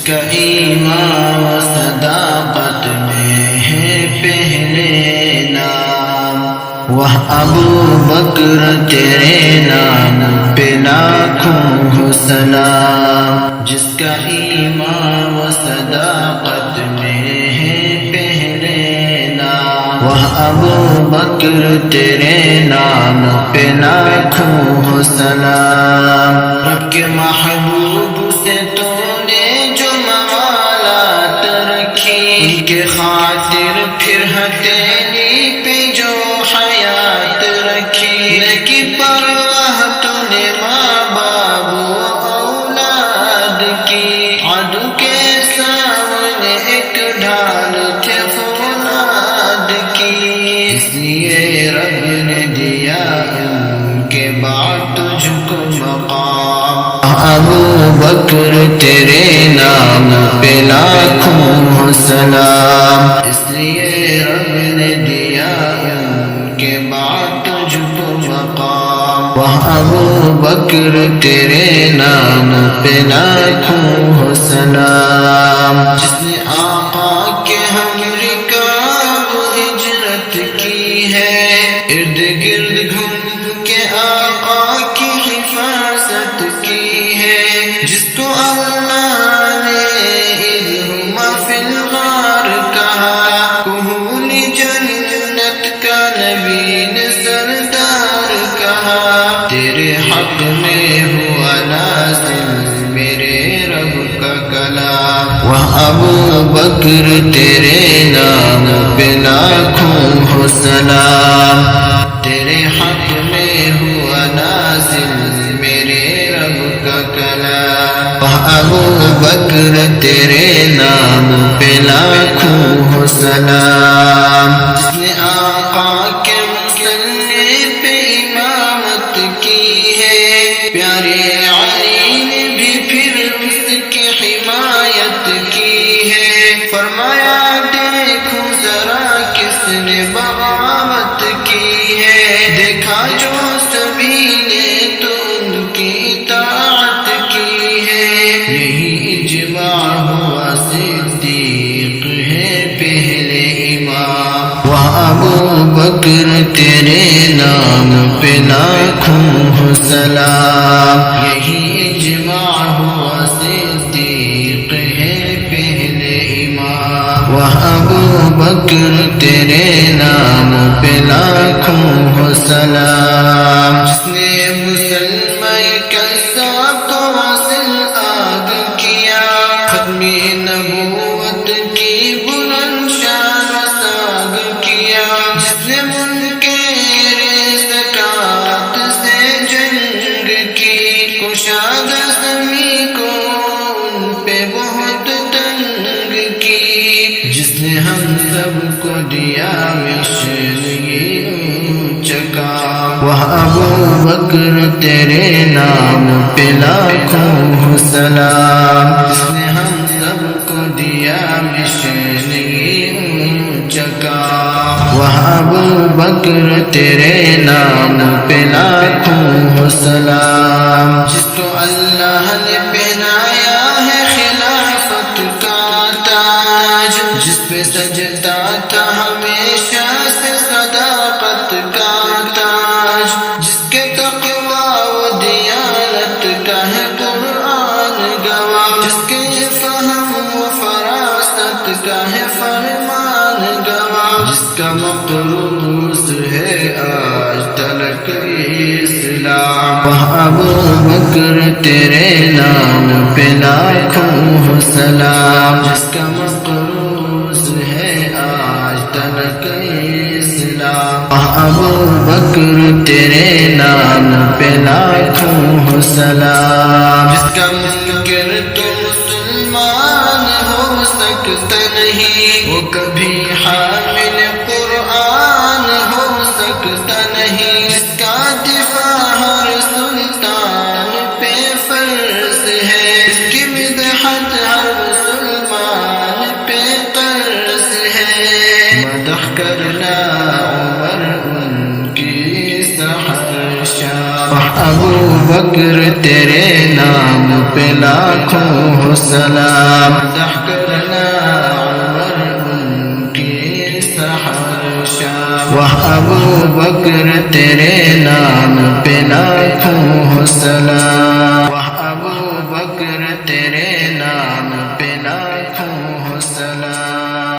کا ایمان و صداقت میں ہے پہلے نام، وہ ابو بکر تیرے نام پہ لاکھوں سلام، جس کا ایمان و صداقت میں ہے پہلے نام، وہ ابو بکر تیرے نام پہ لاکھوں سلام۔ رب کے محبوب سے تو نے جو موالات رکھی، ان کے خاطر پھر ہتھیلی پہ جو حیات رکھی، لیکی پرواہ تو نے ماں باپ و اولاد کی، عدو کے سامنے ایک ڈھال تھے فولاد کی، اس لیے رب نے دیا ان کے بعد تجھ کو مقام، ابو بکر تیرے نام پہ لاکھوں سلام، اس لیے رب نے دیا ان کے بعد تجھ کو مقام، وہ ابو بکر تیرے نام پہ لاکھوں سلام۔ جس نے آقا کے ہم رکاب ہجرت کی ہے، ارد گرد گھوم کے آقا کی حفاظت کی ہے، جس کو اللہ نے اذ فی الغار کہا، کہول جنت کا نبی نے سردار کہا، تیرے حق میں ہوا نازل میرے رب کا کلام، وہ ابو بکر تیرے نام پہ لاکھوں سلام، تیرے حق میں ہوا نازل میرے رب کا کلام، وہ ابو بکر تیرے نام پہ لاکھوں سلام۔ جس نے آقا کے مسلح پہ امامت کی ہے، پیارے علی نے بھی پھر اس کی حمایت کی ہے، فرمایا دیکھو ذرا کس نے بغاوت کی ہے، دیکھا جو سبھی نے تو ان کی اطاعت کی ہے، یہی اجماع ہوا صدیق ہے پہلے امام، وہ ابو بکر تیرے نام پہ لاکھوں سلام، یہی اجماع ہوا صدیق ہے پہلے امام، وہ ابو بکر تیرے نام پہ لاکھوں سلام۔ جس نے مسلمہ کذاب کو واصل آگ کیا، ختم نبوت کی بلند شان ساگ کیا، جس نے منکر زکات سے جنگ کی، کشادہ سمی کو ان پہ بہت تنگ کی، جس نے ہم سب کو دیا مشن یہ اونچا کام، وہ ابو بکر تیرے نام پہ لاکھوں سلام، جس نے ہم سب کو دیا مشن یہ اونچا کام، وہ ابو بکر تیرے نام پہ لاکھوں سلام۔ جس کو اللہ نے پہنایا ہے خلافت کا تاج، جس پہ سجتا تھا ہمیشہ سے صداقت کا تاج، جس کے تقوی و دیانت کا ہے قرآن گواہ، جس کے فہم و فراست کا ہے فرمان گواہ، جس کا مقروض ہے آج تلک اسلام، وہ ابو بکر تیرے نام پہ لاکھوں سلام، جس کا مقروض ہے آج تلک اسلام، وہ ابو بکر تیرے نام پہ لاکھوں سلام۔ جس کا منکر تو مسلمان ہو سکتا نہیں، وہ کبھی حامل قرآن ہو سکتا نہیں، اس کا دفاع ہر سلطان پہ فرض ہے، اس کی مدحت ہر مسلمان پہ قرض ہے، مدح کرنا عمر ان کی سحر شام، ابو بکر تیرے نام پہ لاکھوں ہو سلام مدح کرنا عمر ان کی سحر شام وہ ابو بکر تیرے نام پہ لاکھوں ہو سلام